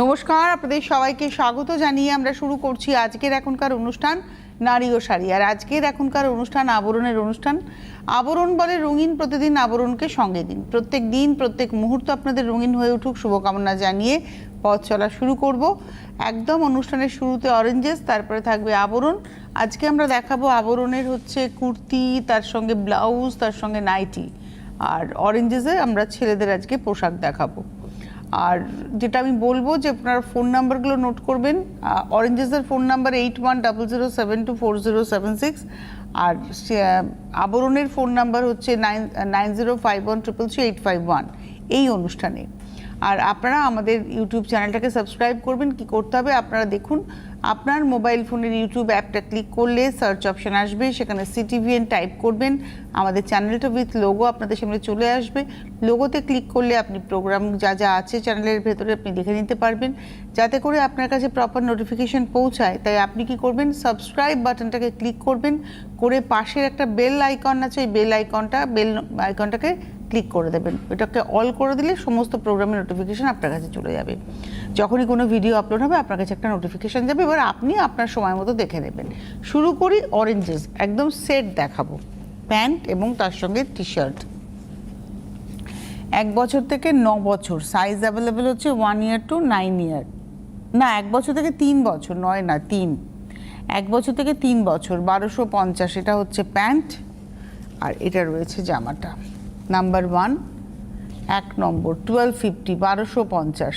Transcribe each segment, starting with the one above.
নমস্কার, আপনাদের সবাইকে স্বাগত জানিয়ে আমরা শুরু করছি আজকের এখনকার অনুষ্ঠান নারী ও শাড়ি। আর আজকের এখনকার অনুষ্ঠান আবরণের অনুষ্ঠান। আবরণ বলে রঙিন, প্রতিদিন আবরণকে সঙ্গে দিন। প্রত্যেক দিন প্রত্যেক মুহূর্ত আপনাদের রঙিন হয়ে উঠুক শুভকামনা জানিয়ে পথ চলা শুরু করব। একদম অনুষ্ঠানের শুরুতে অরেঞ্জেস, তারপরে থাকবে আবরণ। আজকে আমরা দেখাবো আবরণের হচ্ছে কুর্তি, তার সঙ্গে ব্লাউজ, তার সঙ্গে নাইটি। আর অরেঞ্জেসে আমরা ছেলেদের আজকে পোশাক দেখাবো। আর যেটা আমি বলবো যে আপনারা ফোন নাম্বারগুলো নোট করবেন। অরেঞ্জেসের ফোন নাম্বার 8100724076, আর আবরণের ফোন নাম্বার হচ্ছে 9051333851 এই অনুষ্ঠানে। আর আপনারা আমাদের ইউটিউব চ্যানেলটাকে সাবস্ক্রাইব করবেন। কি করতে হবে আপনারা দেখুন, আপনার মোবাইল ফোনের ইউটিউব অ্যাপটা ক্লিক করলে সার্চ অপশান আসবে, সেখানে CTVN টাইপ করবেন, আমাদের চ্যানেলটা উইথ লোগো আপনাদের সামনে চলে আসবে। লোগোতে ক্লিক করলে আপনি প্রোগ্রাম যা যা আছে চ্যানেলের ভেতরে আপনি দেখে নিতে পারবেন, যাতে করে আপনার কাছে প্রপার নোটিফিকেশন পৌঁছায়। তাই আপনি কি করবেন, সাবস্ক্রাইব বাটনটাকে ক্লিক করবেন, করে পাশের একটা বেল আইকন আছে, এই বেল আইকনটাকে ক্লিক করে দেবেন। এটাকে অল করে দিলে সমস্ত প্রোগ্রামের নোটিফিকেশান আপনার কাছে চলে যাবে। যখনই কোনো ভিডিও আপলোড হবে আপনার কাছে একটা নোটিফিকেশান যাবে, এবার আপনি আপনার সময় মতো দেখে নেবেন। শুরু করি অরেঞ্জেস, একদম সেট দেখাবো, প্যান্ট এবং তার সঙ্গে টি শার্ট। 1 বছর থেকে 9 বছর, সাইজ অ্যাভেলেবেল হচ্ছে 1 year to 9 year, না 1 বছর থেকে 3 বছর, 9 না 3, 1 বছর থেকে 3 বছর। 1250 এটা হচ্ছে প্যান্ট, আর এটা রয়েছে জামাটা। নাম্বার 1 1 নম্বর 1250, 1250।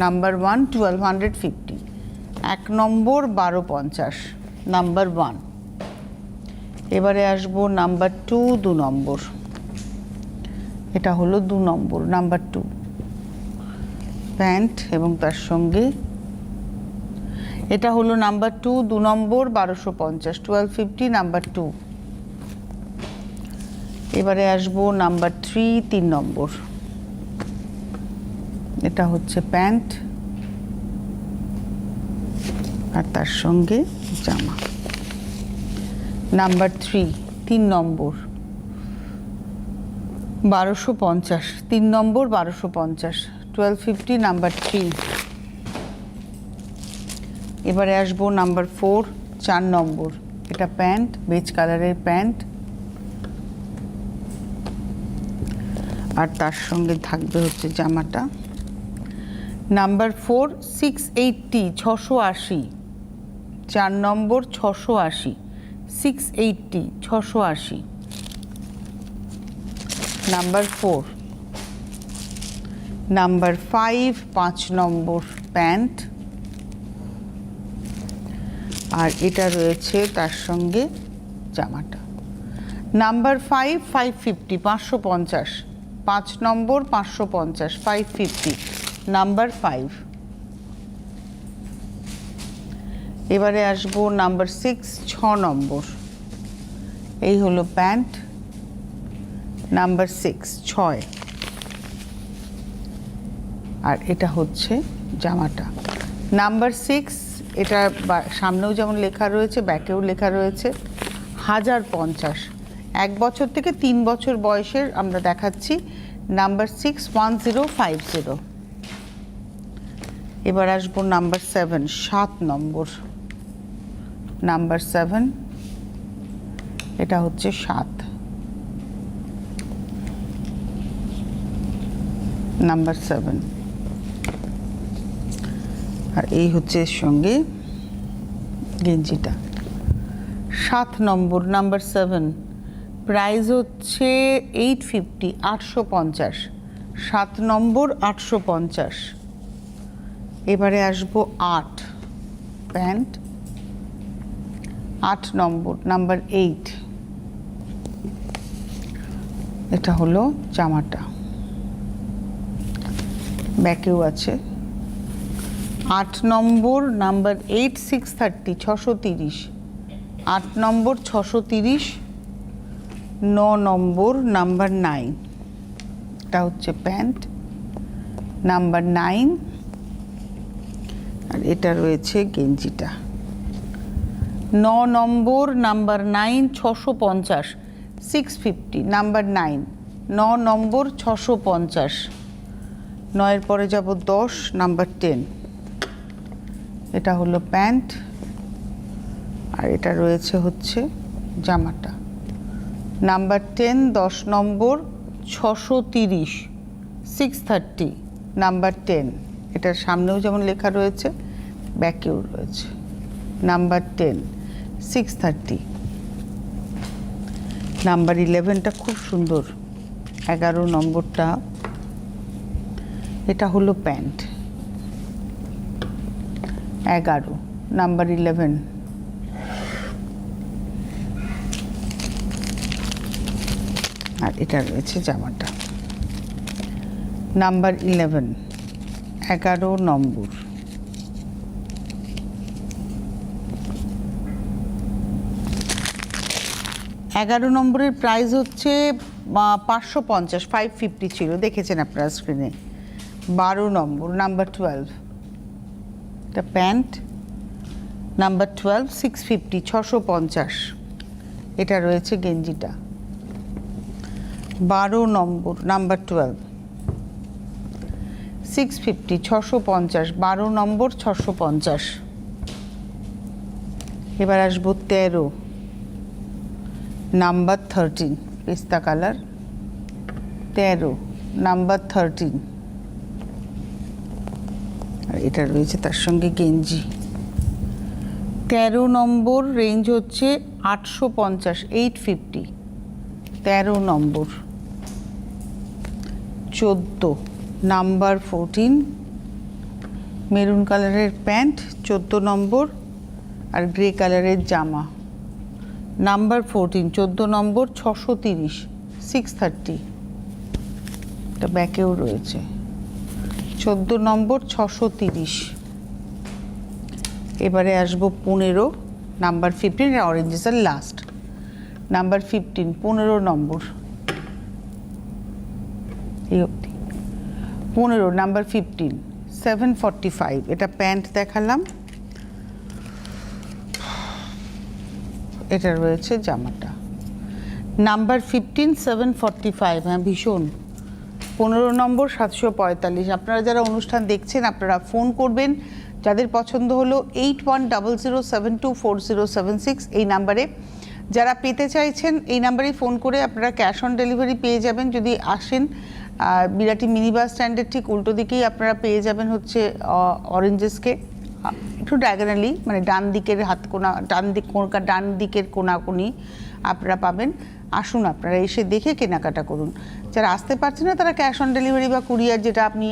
নাম্বার 1 1250, 1 নম্বর 1250, নাম্বার 1। এবারে আসবো নাম্বার 2, 2 নম্বর। এটা হলো 2 নম্বর, নাম্বার 2 প্যান্ট এবং তার সঙ্গে এটা হলো নাম্বার 2, 2 নম্বর 1250, 1250, নাম্বার 2। এবারে আসবো নাম্বার 3, 3 নম্বর। এটা হচ্ছে প্যান্ট আর তার সঙ্গে জামা। নাম্বার 3, 3 নম্বর 1250, 3 নম্বর 1250, 1250, নাম্বার 3। এবারে আসবো নাম্বার 4, 4 নম্বর। এটা প্যান্ট, বেজ কালারের প্যান্ট, আর তার সঙ্গে থাকবে হচ্ছে জামাটা। নাম্বার 4, 680, 680, 4 নম্বর 680, 680, 680, নাম্বার 4। নাম্বার 5, 5 নম্বর প্যান্ট, আর এটা রয়েছে তার সঙ্গে জামাটা। নাম্বার 5, 550, 550, 5 নম্বর 550, 550, নাম্বার 5। এবারে আসবো নাম্বার 6, 6 নম্বর। এই হলো প্যান্ট, নাম্বার 6, 6, আর এটা হচ্ছে জামাটা। নাম্বার 6, এটা সামনেও যেমন লেখা রয়েছে, ব্যাকেও লেখা রয়েছে 1050। 1 বছর থেকে 3 বছর বয়সের আমরা দেখাচ্ছি। নাম্বার 6, 1050। এবার আসবো নাম্বার 7, 7 নম্বর। নাম্বার 7, এটা হচ্ছে 7, নাম্বার 7। আর এই হচ্ছে এর সঙ্গে গেঞ্জিটা। 7 নম্বর, নাম্বার 7, প্রাইস হচ্ছে 850, 850, 7 নম্বর 850। এবারে আসবো 8, প্যান্ট, 8 নম্বর, নাম্বার 8। এটা হলো জামাটা, ব্যাকেও আছে। 8 নম্বর, নাম্বার 8, 630, 630, 8 নম্বর 630, 9 নম্বর, নাম্বার 9। এটা হচ্ছে প্যান্ট, নাম্বার 9, আর এটা রয়েছে গেঞ্জিটা। 9 নম্বর, নাম্বার 9, 650, 650, নাম্বার 9, 9 নম্বর 650, 9-এর পরে যাব 10, নাম্বার 10। এটা হলো প্যান্ট, আর এটা রয়েছে হচ্ছে জামাটা। নাম্বার 10, 10 নম্বর, 630, 630, নাম্বার 10। এটার সামনেও যেমন লেখা রয়েছে, ব্যাকেও রয়েছে। নাম্বার 10, 630। নাম্বার 11টা খুব সুন্দর, 11 নম্বরটা। এটা হলো প্যান্ট, 11, নাম্বার 11। আর এটা রয়েছে জামাটা, নাম্বার 11, 11 নম্বর। এগারো নম্বরের প্রাইস হচ্ছে 550, 550 ছিল, দেখেছেন আপনারা স্ক্রিনে। 12 নম্বর, নাম্বার 12। এটা প্যান্ট, নাম্বার 12, 650, 650। এটা রয়েছে গেঞ্জিটা। 12 নম্বর, নাম্বার 12, 650, 650, 12 নম্বর, 650। এবার আসবো 13, নাম্বার 13, পিস্তা কালার। 13, নাম্বার 13। আর এটা রয়েছে তার সঙ্গে গেঞ্জি। 13 নম্বর, রেঞ্জ হচ্ছে 850, 850, 13 নম্বর। 14, নাম্বার 14, মেরুন কালারের প্যান্ট, 14 নম্বর, আর গ্রে কালারের জামা। নাম্বার 14, 14 নম্বর, 630, 630। এটা ব্যাকেও রয়েছে। 14 নম্বর, 630। এবারে আসবো 15, নাম্বার 15। অরেঞ্জ ইজ আর লাস্ট। নাম্বার 15, 15 নম্বর, এই অবধি। 15, নাম্বার 15, 745। এটা প্যান্ট দেখালাম, এটা রয়েছে জামাটা। নাম্বার 15, 745। হ্যাঁ, ভীষণ। 15 নম্বর, 745। আপনারা যারা অনুষ্ঠান দেখছেন আপনারা ফোন করবেন, যাদের পছন্দ হলো 8100724076 এই নাম্বারে। যারা পেতে চাইছেন এই নাম্বারেই ফোন করে আপনারা ক্যাশ অন ডেলিভারি পেয়ে যাবেন যদি আসেন। বিরাটি মিনি বাস স্ট্যান্ডের ঠিক উল্টো দিকেই আপনারা পেয়ে যাবেন হচ্ছে অরেঞ্জেসকে, একটু ডায়াগোনালি, মানে ডান দিকের হাত কোনা, ডান দিকের কোনাকুনি আপনারা পাবেন। আসুন, আপনারা এসে দেখে কেনাকাটা করুন। যারা আসতে পারছেন না তারা ক্যাশ অন ডেলিভারি বা কুরিয়ার, যেটা আপনি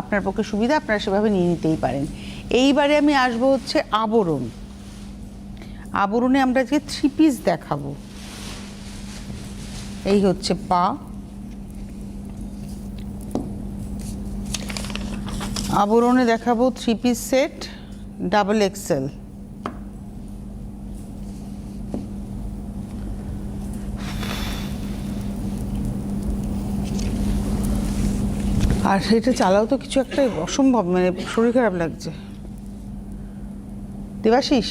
আপনার পক্ষে সুবিধা, আপনারা সেভাবে নিয়ে নিতেই পারেন। এইবারে আমি আসবো হচ্ছে আবরণ। আবরণে আমরা আজকে 3 পিস দেখাবো। এই হচ্ছে পা। আবরণে দেখাবো 3 পিস সেট, ডাবল এক্সেল। আর এটা চালাও তো কিছু একটা অসম্ভব, মানে শরীর খারাপ লাগছে। দেবাশিস,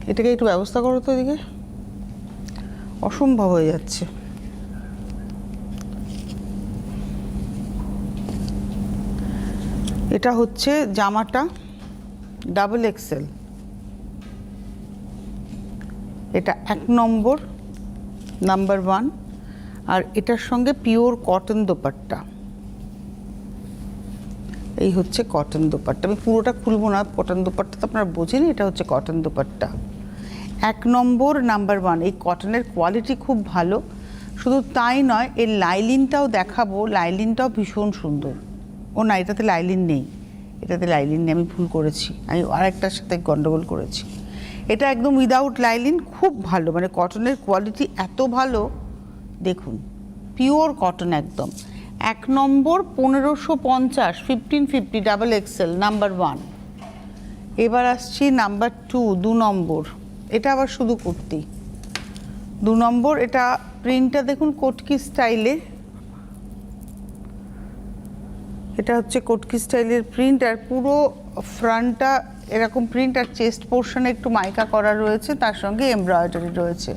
এটাকে একটু ব্যবস্থা করো তো, এদিকে অসম্ভব হয়ে যাচ্ছে। এটা হচ্ছে জামাটা, ডাবল এক্সেল। এটা 1 নম্বর, নাম্বার 1। আর এটার সঙ্গে পিওর কটন দোপাট্টা। এই হচ্ছে কটন দোপাট্টা। আমি পুরোটা খুলবো না, কটন দোপাট্টা তো আপনারা বোঝেন, এটা হচ্ছে কটন দোপাট্টা। 1 নম্বর, নাম্বার 1। এই কটনের কোয়ালিটি খুব ভালো। শুধু তাই নয়, এর লাইলিনটাও দেখাবো, লাইলিনটাও ভীষণ সুন্দর। ও না, এটাতে লাইলিন নেই, এটাতে লাইলিন নেই, আমি ভুল করেছি, আমি আরেকটার সাথে গন্ডগোল করেছি। এটা একদম উইদাউট লাইলিন, খুব ভালো, মানে কটনের কোয়ালিটি এত ভালো, দেখুন, পিওর কটন একদম। 1 নম্বর, 1550, 1550, ডাবল এক্সেল, নাম্বার 1। এবার আসছি নাম্বার 2, 2 নম্বর। এটা আবার শুধু কুর্তি। 2 নম্বর, এটা প্রিন্টটা দেখুন কটকি স্টাইলে। এটা হচ্ছে কটকি স্টাইলের প্রিন্ট, আর পুরো ফ্রন্টটা এরকম প্রিন্ট, আর চেস্ট পোর্শনে একটু মাইকা করা রয়েছে, তার সঙ্গে এমব্রয়ডারি রয়েছে।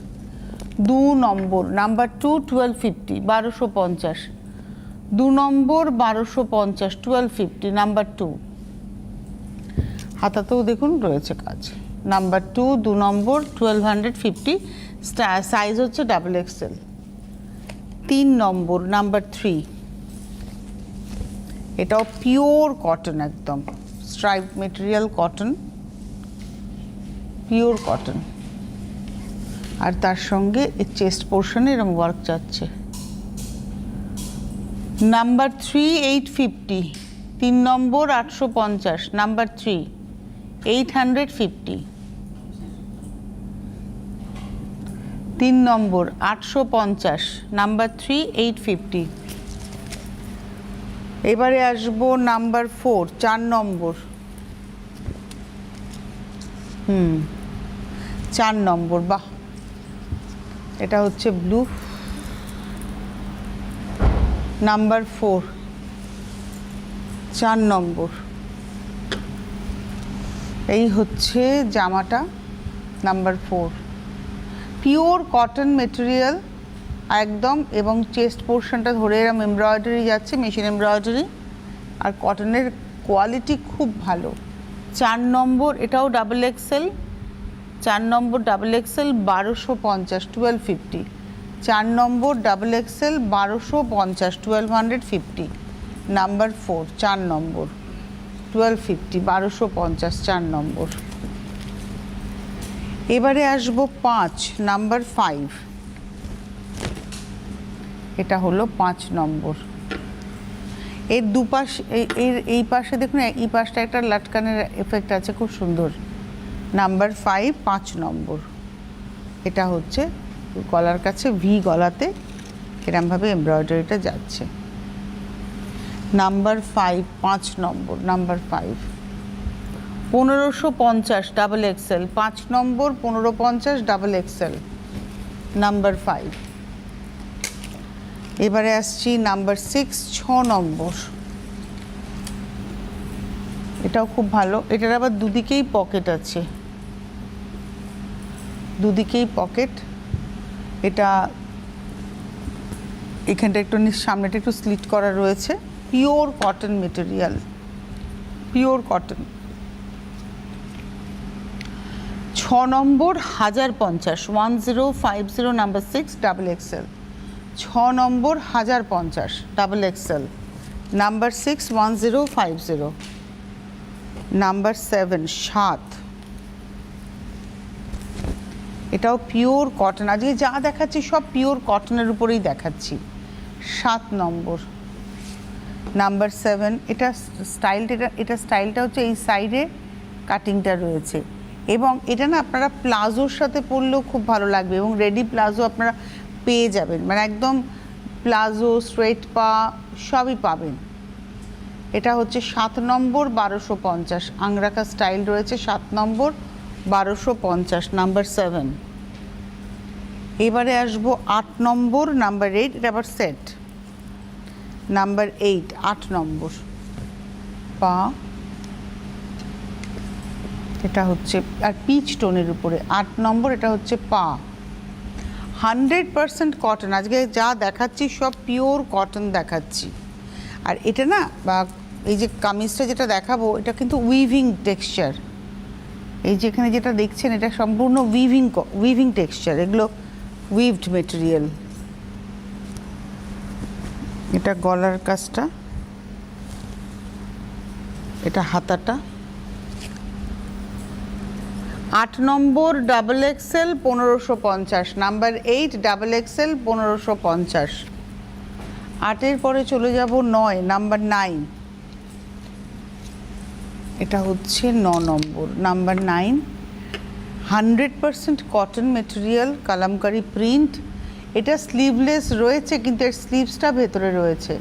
2 নম্বর, নাম্বার 2, 1250, 1250। 2 নম্বর 1250, 1250, নাম্বার 2। হাতাতেও দেখুন রয়েছে কাজ। নাম্বার 2, 2 নম্বর 1250, সাইজ হচ্ছে ডাবল এক্সেল। 3 নম্বর নাম্বার 3, এটাও পিওর কটন, একদম stripe material cotton, pure cotton. আর তার সঙ্গে এই চেস্ট পোর্শনে এরকম ওয়ার্ক যাচ্ছে। নাম্বার 3, 850, 3 নম্বর 850, নাম্বার 3, 850, 3 নম্বর 850, নাম্বার 3, 850। এবারে আসবো নাম্বার 4, 4 নম্বর, 4 নম্বর, বাহ, এটা হচ্ছে ব্লু। নাম্বার 4, 4 নম্বর, এই হচ্ছে জামাটা। নাম্বার 4, পিওর কটন মেটেরিয়াল একদম, এবং চেস্ট পোর্শনটা ধরে এরম এমব্রয়ডারি যাচ্ছে, মেশিন এমব্রয়ডারি, আর কটনের কোয়ালিটি খুব ভালো। 4 নম্বর, এটাও ডাবল এক্সেল, 4 নম্বর ডাবল এক্সেল 1250, 1250, 4 নম্বর ডাবল এক্সেল 1250, 1250। নাম্বার 4, 4 নম্বর 1250, 1250, 4 নম্বর। এবারে আসবো 5, নাম্বার 5, এটা হলো 5 নম্বর। এর দুপাশ, এই পাশে দেখুন, এই পাশটা একটা লাটকানের এফেক্ট আছে, খুব সুন্দর। নাম্বার 5, 5 নম্বর, এটা হচ্ছে গলার কাছে ভি গলাতে এরমভাবে এমব্রয়ডারিটা যাচ্ছে। নাম্বার 5, 5 নম্বর, নাম্বার 5, 1550, ডাবল এক্সেল, 5 নম্বর 1550, ডাবল এক্সেল, নাম্বার 5। এবারে আসছি নাম্বার 6, 6 নম্বর, এটাও খুব ভালো। এটার আবার দুদিকেই পকেট আছে, দুদিকেই পকেট। এটা এখানটা একটু সামনেটা একটু স্লিট করা রয়েছে, pure cotton material, pure cotton. 6 নম্বর 1050, 1050, নাম্বার 6, ডাবল এক্সেল, 6 নম্বর 1050, ডাবল এক্সেল, নাম্বার 6, 1050। নাম্বার 7, 7, এটাও পিওর কটন। আজকে যা দেখাচ্ছি সব পিওর কটনের উপরেই দেখাচ্ছি। 7 নম্বর, নাম্বার 7, এটা স্টাইলটা হচ্ছে এই সাইডে কাটিংটা রয়েছে, এবং এটা না আপনারা প্লাজোর সাথে পরলেও খুব ভালো লাগবে, এবং রেডি প্লাজো আপনারা পেয়ে যাবেন, মানে একদম প্লাজো, স্ট্রেট পা সবই পাবেন। এটা হচ্ছে 7 নম্বর 1250, আংরাকা স্টাইল রয়েছে, 7 নম্বর 1250, নাম্বার 7। এবারে আসবো 8 নম্বর, নাম্বার 8, এটা আবার সেট, নাম্বার 8, 8 নম্বর, পা, এটা হচ্ছে আর পিচ টোনের উপরে 8 নম্বর, এটা হচ্ছে পা। 100% কটন, আজকে যা দেখাচ্ছি সব পিওর কটন দেখাচ্ছি। আর এটা না, বা এই যে কামিজটা যেটা দেখাবো, এটা কিন্তু উইভিং টেক্সচার। এই যে এখানে যেটা দেখছেন, এটা সম্পূর্ণ উইভিং টেক্সচার, এগুলো উইভড মেটেরিয়াল। এটা গলার কাজটা, এটা হাতাটা। 8 নম্বর double XL 1550, number 8, double XL 1550। 8-এর পরে চলে যাব 9, নাম্বার 9, এটা হচ্ছে 9 নম্বর, number 9। 100% cotton material, Kalamkari print. এটা স্লিভলেস রয়েছে, কিন্তু এর স্লিভসটা ভেতরে রয়েছে।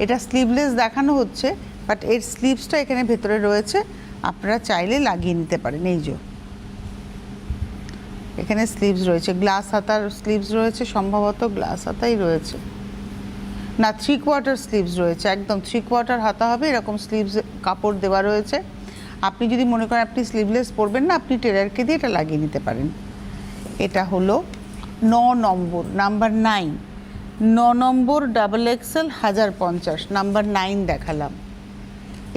এটা স্লিভলেস দেখানো হচ্ছে, বাট এর স্লিভসটা এখানে ভেতরে রয়েছে, আপনারা চাইলে লাগিয়ে নিতে পারেন। এই যে এখানে স্লিভস রয়েছে, গ্লাস হাতার স্লিভস রয়েছে, সম্ভবত গ্লাস হাতাই রয়েছে, না 3/4 স্লিভস রয়েছে, একদম 3/4 হাতা হবে, এরকম স্লিভস কাপড় দেওয়া রয়েছে। আপনি যদি মনে করেন আপনি স্লিভলেস পরবেন না, আপনি টেলারকে দিয়ে এটা লাগিয়ে নিতে পারেন। এটা হলো 9 নম্বর, নাম্বার 9, 9 নম্বর ডাবল এক্সেল 1050, নাম্বার 9 দেখালাম।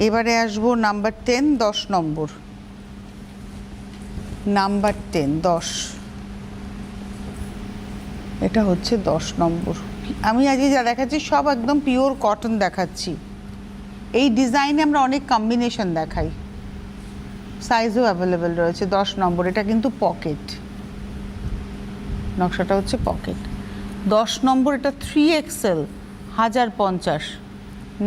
এবারে আসবো নাম্বার 10, 10 নম্বর, নাম্বার 10, 10, এটা হচ্ছে 10 নম্বর। আমি আজকে যা দেখাচ্ছি সব একদম পিওর কটন দেখাচ্ছি। এই ডিজাইনে আমরা অনেক কম্বিনেশন দেখাই, সাইজও অ্যাভেলেবেল রয়েছে। 10 নম্বর, এটা কিন্তু পকেট, নকশাটা হচ্ছে পকেট। 10 নম্বর, এটা 3XL 1050,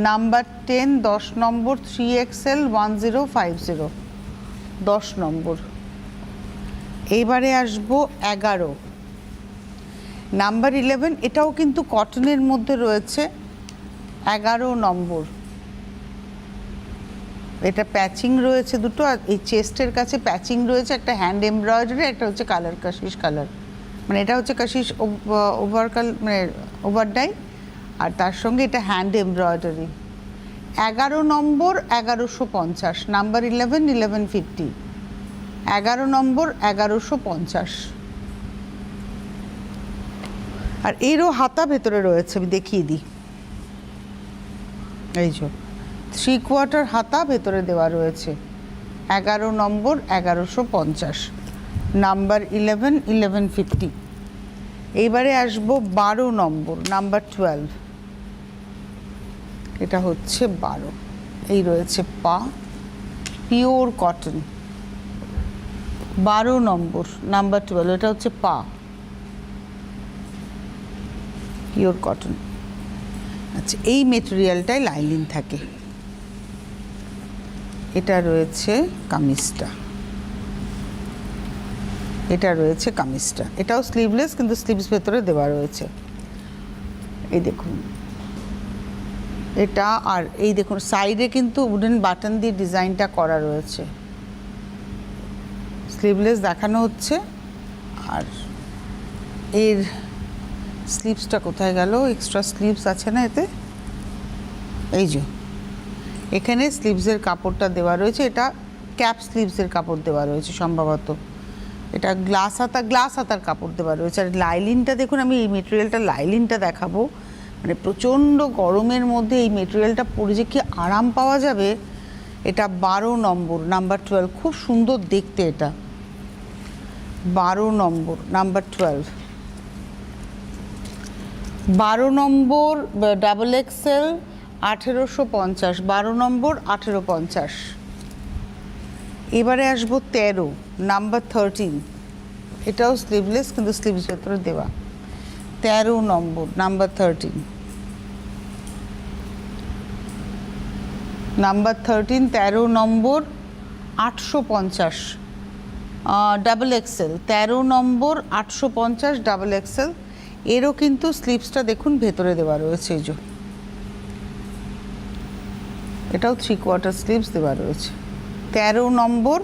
নাম্বার 10, 10 নম্বর, 3XL 1050, 10 নম্বর। এইবারে আসবো 11, নাম্বার 11, এটাও কিন্তু কটনের মধ্যে রয়েছে। 11 নম্বর, এটা প্যাচিং রয়েছে দুটো, আর এই চেস্টের কাছে প্যাচিং রয়েছে, একটা হ্যান্ড এমব্রয়ডারি, একটা হচ্ছে কালার কাশিস কালার, মানে এটা হচ্ছে কাশিস মানে ওভারডাই, আর তার সঙ্গে এটা হ্যান্ড এমব্রয়ডারি। 11 নম্বর 1150, নাম্বার 11 1150, 11 নম্বর 1150। আর এরও হাতা ভেতরে রয়েছে, আমি দেখিয়ে দিই। এই যে 3/4 হাতা ভেতরে দেওয়া রয়েছে। 11 নম্বর 1150, নাম্বার 11 1150। এইবারে আসবো 12 নম্বর, নাম্বার 12, এটা হচ্ছে 12। এই রয়েছে পা, পিওর কটন। 12 নম্বর, নাম্বার 12, এটা হচ্ছে পা, পিওর কটন। আচ্ছা, এই মেটেরিয়ালটায় লাইনিং থাকে। এটা রয়েছে কামিজটা, এটা রয়েছে কামিজটা, এটাও স্লিভলেস, কিন্তু স্লিভস ভেতরে দেওয়া রয়েছে। এই দেখুন এটা, আর এই দেখুন সাইডে কিন্তু উডেন বাটন দিয়ে ডিজাইনটা করা রয়েছে। স্লিভলেস দেখানো হচ্ছে। আর এর স্লিভসটা কোথায় গেল? এক্সট্রা স্লিভস আছে না এতে? এই যে এখানে স্লিভসের কাপড়টা দেওয়া রয়েছে, এটা ক্যাপ স্লিভসের কাপড় দেওয়া রয়েছে সম্ভবত। এটা গ্লাস হাতার কাপড় দেওয়া রয়েছে। আর লাইলিনটা দেখুন, আমি এই মেটেরিয়ালটা লাইলিনটা দেখাবো, মানে প্রচণ্ড গরমের মধ্যে এই মেটেরিয়ালটা পরে যে কি আরাম পাওয়া যাবে। এটা 12 নম্বর, নাম্বার 12, খুব সুন্দর দেখতে এটা। 12 নম্বর, নাম্বার 12, 12 নম্বর ডাবল এক্সেল 1850, 12 নম্বর 1850। এবারে আসবো 13, নাম্বার 13, এটাও স্লিভলেস, কিন্তু স্লিভস ভেতরে দেওয়া। 13 নম্বর, নাম্বার 13, নাম্বার 13, 13 নম্বর 850, ডাবল এক্সেল। 13 নম্বর 850, ডাবল এক্সেল। এরও কিন্তু স্লিভসটা দেখুন ভেতরে দেওয়া রয়েছে। এই যে এটাও 3/4 স্লিভস দেওয়া রয়েছে। 13 নম্বর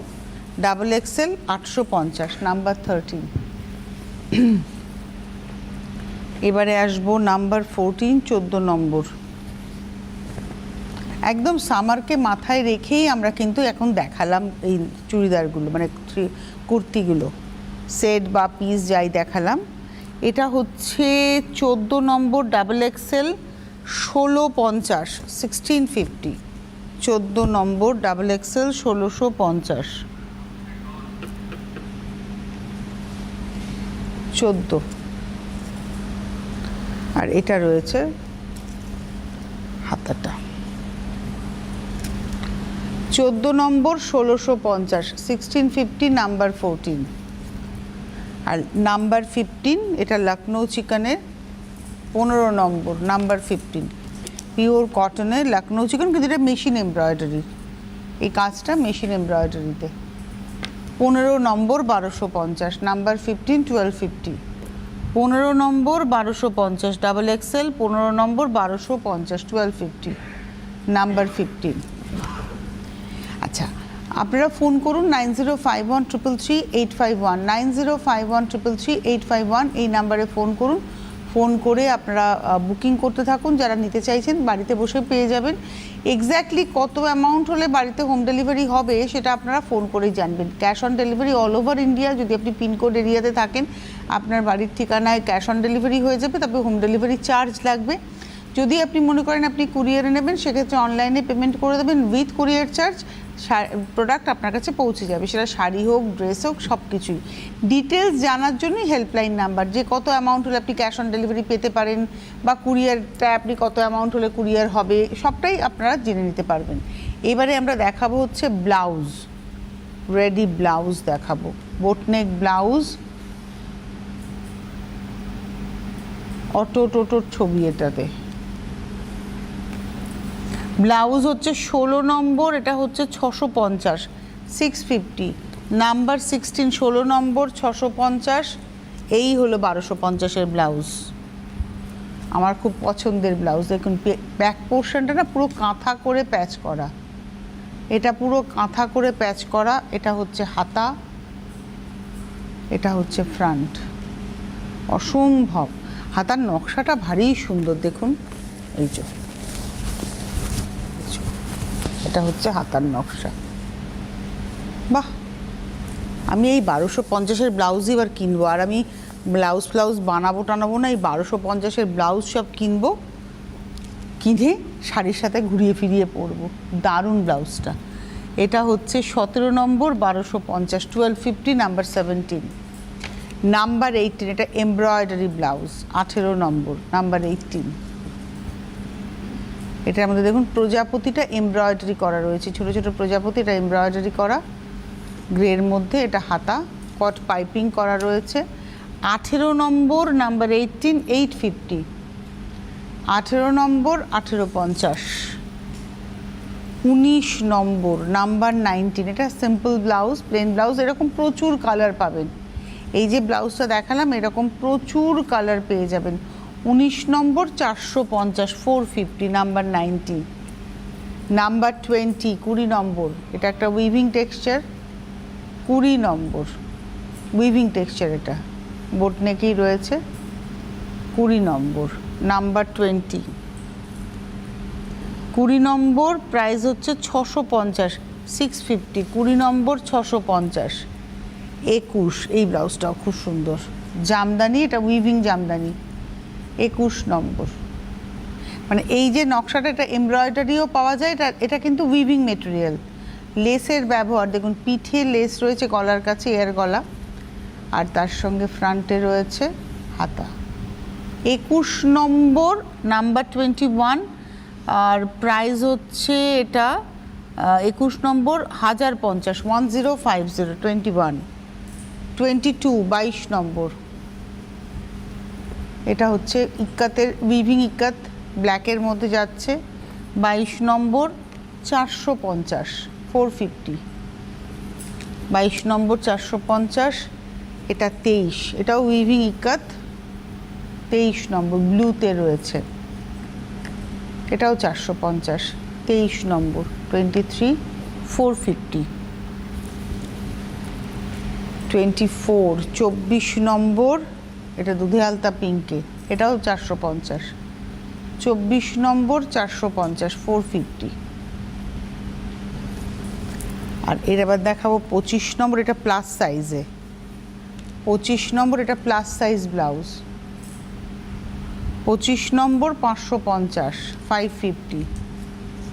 ডাবল এক্সেল 850, নাম্বার 13। এবারে আসবো নাম্বার 14, 14 নম্বর। একদম সামারকে মাথায় রেখেই আমরা কিন্তু এখন দেখালাম এই চুড়িদারগুলো, মানে কুর্তিগুলো, সেট বা পিস যাই দেখালাম। এটা হচ্ছে 14 নম্বর ডাবল এক্সেল 1650, 1650, 14 নম্বর ডাবল এক্সেল 1650, 14। আর এটা রয়েছে হাতাটা। 14 নম্বর 1650, 1650, নাম্বার 14। আর নাম্বার 15, এটা লখনৌ চিকনের 15 নম্বর, নাম্বার 15, পিওর কটনের লখনৌ চিকন, কিন্তু এটা মেশিন এমব্রয়ডারি। এই কাজটা মেশিন এমব্রয়ডারিতে। 15 নম্বর 1250, নাম্বার 15, 1250, 15 নম্বর 1250, ডাবল এক্সেল, 15 নম্বর 1250, 1250, নাম্বার 15। আচ্ছা, আপনারা ফোন করুন 9051333851, 9051333851, এই নাম্বারে ফোন করুন। ফোন করে আপনারা বুকিং করতে থাকুন। যারা নিতে চাইছেন বাড়িতে বসে পেয়ে যাবেন। এক্স্যাক্টলি কত অ্যামাউন্ট হলে বাড়িতে হোম ডেলিভারি হবে সেটা আপনারা ফোন করেই জানবেন। Cash on delivery all over India. যদি আপনি পিনকোড এরিয়াতে থাকেন আপনার বাড়ির ঠিকানায় ক্যাশ অন ডেলিভারি হয়ে যাবে, তবে হোম ডেলিভারি চার্জ লাগবে। যদি আপনি মনে করেন আপনি কুরিয়ারে নেবেন, সেক্ষেত্রে অনলাইনে পেমেন্ট করে দেবেন উইথ কুরিয়ার চার্জ, প্রোডাক্ট আপনার কাছে পৌঁছে যাবে, সেটা শাড়ি হোক, ড্রেস হোক, সব কিছুই। ডিটেলস জানার জন্যই হেল্পলাইন নাম্বার, যে কত অ্যামাউন্ট হলে আপনি ক্যাশ অন ডেলিভারি পেতে পারেন, বা কুরিয়ারটা আপনি কত অ্যামাউন্ট হলে কুরিয়ার হবে, সবটাই আপনারা জেনে নিতে পারবেন। এবারে আমরা দেখাবো হচ্ছে ব্লাউজ, রেডি ব্লাউজ দেখাবো, বোটনেক ব্লাউজ, অটো টোটোর ছবি এটাতে। ব্লাউজ হচ্ছে 16 নম্বর, এটা হচ্ছে 650, 650, নাম্বার 16, 16 নম্বর, 650। এই হলো 1250-এর ব্লাউজ, আমার খুব পছন্দের ব্লাউজ। দেখুন ব্যাক পোর্শনটা না পুরো কাঁথা করে প্যাচ করা, এটা পুরো কাঁথা করে প্যাচ করা। এটা হচ্ছে হাতা, এটা হচ্ছে ফ্রন্ট, অসম্ভব। হাতার নকশাটা ভারী সুন্দর, দেখুন এই যে, এটা হচ্ছে হাতার নকশা। বাহ, আমি এই 1250-এর ব্লাউজই এবার কিনবো। আর আমি ব্লাউজ বানাবো টানাবো না, এই 1250-এর ব্লাউজ সব কিনবো, কিনে শাড়ির সাথে ঘুরিয়ে ফিরিয়ে পরবো। দারুণ ব্লাউজটা। এটা হচ্ছে 17 নম্বর, 1250, 1250, নাম্বার 17, নাম্বার 18। এটা এমব্রয়ডারি ব্লাউজ, 18 নম্বর, নাম্বার 18। এটার মধ্যে দেখুন প্রজাপতিটা এমব্রয়ডারি করা রয়েছে, ছোট ছোট প্রজাপতি, এটা এমব্রয়ডারি করা গ্রের মধ্যে। এটা হাতা কট পাইপিং করা রয়েছে। 18 নম্বর, নাম্বার 18, 850, 18 নম্বর, 1850, 19 নম্বর, নাম্বার 19। এটা সিম্পল ব্লাউজ, প্লেন ব্লাউজ, এরকম প্রচুর কালার পাবেন। এই যে ব্লাউজটা দেখালাম, এরকম প্রচুর কালার পেয়ে যাবেন। 19 নম্বর, 450, 450, নাম্বার 90, নাম্বার 20, 20 নম্বর। এটা একটা উইভিং টেক্সচার, 20 নম্বর উইভিং টেক্সচার, এটা বোটনেকেই রয়েছে, 20 নম্বর, নাম্বার 20, 20 নম্বর। প্রাইস হচ্ছে 650, 650, 20 নম্বর, 650, 21। এই ব্লাউজটাও খুব সুন্দর, জামদানি, এটা উইভিং জামদানি, 21 নম্বর। মানে এই যে নকশাটা, এটা এমব্রয়ডারিও পাওয়া যায়, এটা কিন্তু উইভিং মেটেরিয়াল। লেসের ব্যবহার দেখুন, পিঠে লেস রয়েছে, গলার কাছে এয়ার গলা, আর তার সঙ্গে ফ্রন্টে রয়েছে হাতা। 21 নম্বর, নাম্বার 21। আর প্রাইস হচ্ছে এটা 21 নম্বর 1050, 1050, 21, 22, 22 নম্বর। এটা হচ্ছে ইক্কাতের উইভিং ইক্কাত, ব্ল্যাকের মধ্যে যাচ্ছে, 22 নম্বর, 450, 450, 22 নম্বর, 450। এটা 23, এটাও উইভিং ইক্কাত, 23 নম্বর, ব্লুতে রয়েছে, এটাও 450, 23 নম্বর, 23, 450, 24, 24 নম্বর। এটা দুধে আলতা পিঙ্কে, এটাও 450, 24 নম্বর, 450, 450। আর এর আবার দেখাবো 25 নম্বর, এটা প্লাস সাইজে, 25 নম্বর, এটা প্লাস সাইজ ব্লাউজ, 25 নম্বর, 550, 550,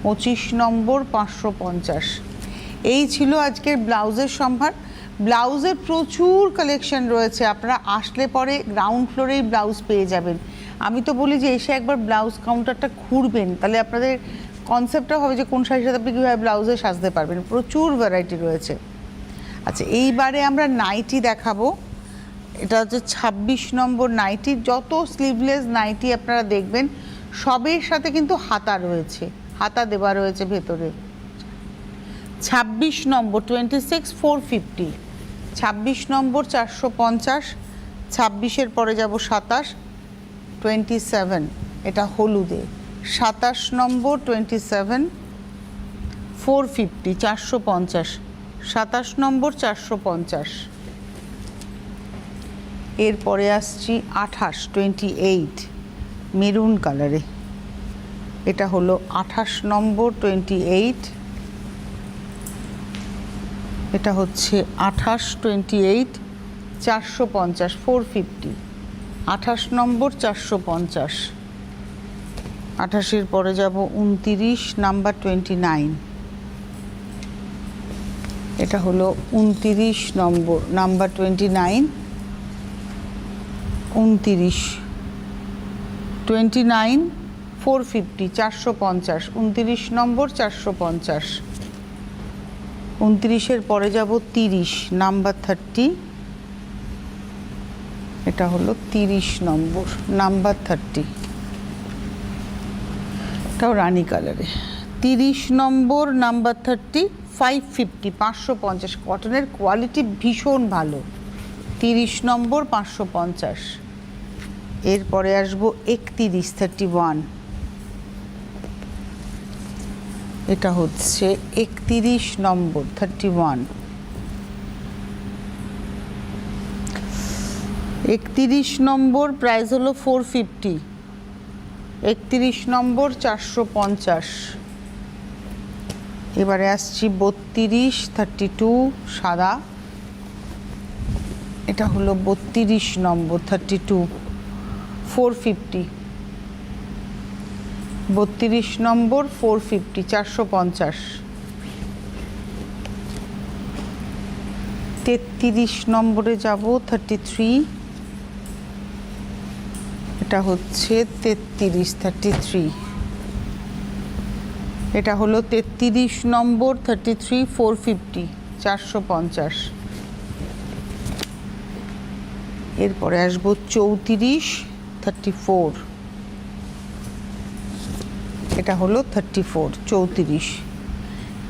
25 নম্বর, 550। এই ছিল আজকের ব্লাউজের সম্ভার। ব্লাউজের প্রচুর কালেকশন রয়েছে, আপনারা আসলে পরে গ্রাউন্ড ফ্লোরেই ব্লাউজ পেয়ে যাবেন। আমি তো বলি যে এসে একবার ব্লাউজ কাউন্টারটা ঘুরবেন, তাহলে আপনাদের কনসেপ্টটা হবে যে কোন শাড়ির সাথে আপনি কীভাবে ব্লাউজে সাজতে পারবেন। প্রচুর ভ্যারাইটি রয়েছে। আচ্ছা, এইবারে আমরা নাইটি দেখাবো। এটা হচ্ছে 26 নম্বর নাইটি। যত স্লিভলেস নাইটি আপনারা দেখবেন, সবের সাথে কিন্তু হাতা রয়েছে, হাতা দেওয়া রয়েছে ভেতরে। 26 নম্বর, 26, 450, 26 নম্বর, 450, 26-এর পরে যাব 27, 27, এটা হলুদে, 27 নম্বর, 27, 450, 450, 27 নম্বর, 450। এরপরে আসছি 28, 28, মেরুন কালারে, এটা হলো 28 নম্বর, 28, এটা হচ্ছে 28, 28, 450, 450। 28 নম্বর 450। 28-এর পরে যাব 29, নাম্বার 29। এটা হলো 29 নম্বর, নাম্বার 29। 29, 29, 450, 450। 29 নম্বর 450। 29-এর পরে যাব 30, নাম্বার 30। এটা হলো 30 নম্বর, নাম্বার 30। এটাও রানি কালারে। 30 নম্বর, নাম্বার 30, 550, 550। কটনের কোয়ালিটি ভীষণ ভালো। 30 নম্বর 550। এরপরে আসবো 31, 31। এটা হচ্ছে 31 নম্বর, 31। 31 নম্বর প্রাইস হলো 450। 31 নম্বর 450। এবারে আসছি 32, 32, সাদা। এটা হলো 32 নম্বর, 32, 450। 32 নম্বর 450, 450। 33 নম্বরে যাব, 33। এটা হচ্ছে 33, 33। এটা হলো 33 নম্বর, 33, 450, 450। এরপরে আসবো 34, 34। এটা হলো 34, 34।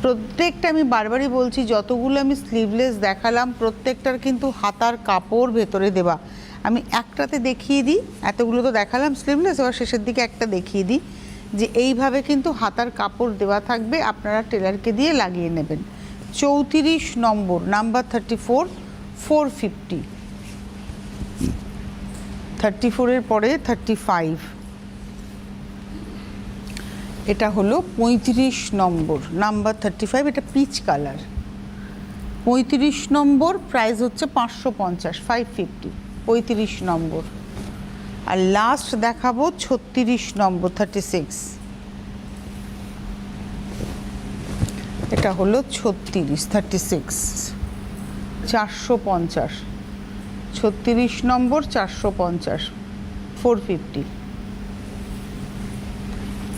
প্রত্যেকটা আমি বারবারই বলছি, যতগুলো আমি স্লিভলেস দেখালাম প্রত্যেকটার কিন্তু হাতার কাপড় ভেতরে দেওয়া। আমি একটাতে দেখিয়ে দিই, এতগুলো তো দেখালাম স্লিভলেস, এবার শেষের দিকে একটা দেখিয়ে দিই যে এইভাবে কিন্তু হাতার কাপড় দেওয়া থাকবে, আপনারা টেলারকে দিয়ে লাগিয়ে নেবেন। 34 নম্বর, নাম্বার 34, 450। 34-এর পরে 35। এটা হলো 35 নম্বর, নাম্বার 35। এটা পিচ কালার। 35 নম্বর প্রাইস হচ্ছে 550, 550। 35 নম্বর। আর লাস্ট দেখাবো 36 নম্বর, 36। এটা হলো 36, 36, 450। 36 নম্বর 450, 450।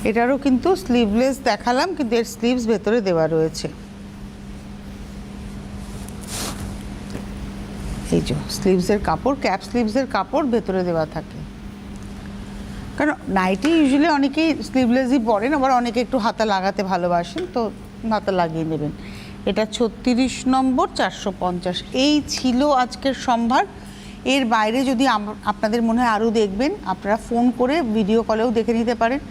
এটারও কিন্তু স্লিভলেস দেখালাম, কিন্তু এর স্লিভস ভেতরে দেওয়া রয়েছে। এই যে স্লিভসের কাপড়, ক্যাপ স্লিভসের কাপড় ভেতরে দেওয়া থাকে। কারণ নাইটি ইউজুয়ালি অনেকেই স্লিভলেসই পরেন, আবার অনেকে একটু হাতা লাগাতে ভালোবাসেন, তো হাতা লাগিয়ে নেবেন। এটা 36 নম্বর 450। এই ছিল আজকের সম্ভার। এর বাইরে যদি আপনাদের মনে হয় আরও দেখবেন, আপনারা ফোন করে ভিডিও কলেও দেখে নিতে পারেন,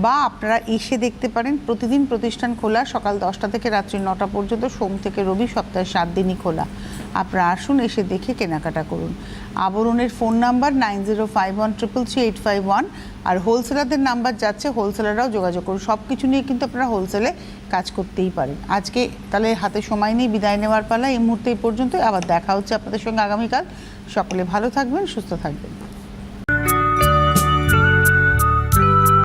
বা আপনারা এসে দেখতে পারেন। প্রতিদিন প্রতিষ্ঠান খোলা, সকাল 10টা থেকে রাত্রি 9টা পর্যন্ত, সোম থেকে রবি, সপ্তাহে 7 দিনই খোলা। আপনারা আসুন, এসে দেখে কেনাকাটা করুন। আবরণের ফোন নাম্বার 9051333851, আর হোলসেলারদের নাম্বার যাচ্ছে, হোলসেলাররাও যোগাযোগ করুন। সব কিছু নিয়ে কিন্তু আপনারা হোলসেলে কাজ করতেই পারেন। আজকে তাহলে হাতে সময় নেই, বিদায় নেওয়ার পালা এই মুহূর্তে এই পর্যন্ত। আবার দেখা হচ্ছে আপনাদের সঙ্গে আগামীকাল। সকলে ভালো থাকবেন, সুস্থ থাকবেন।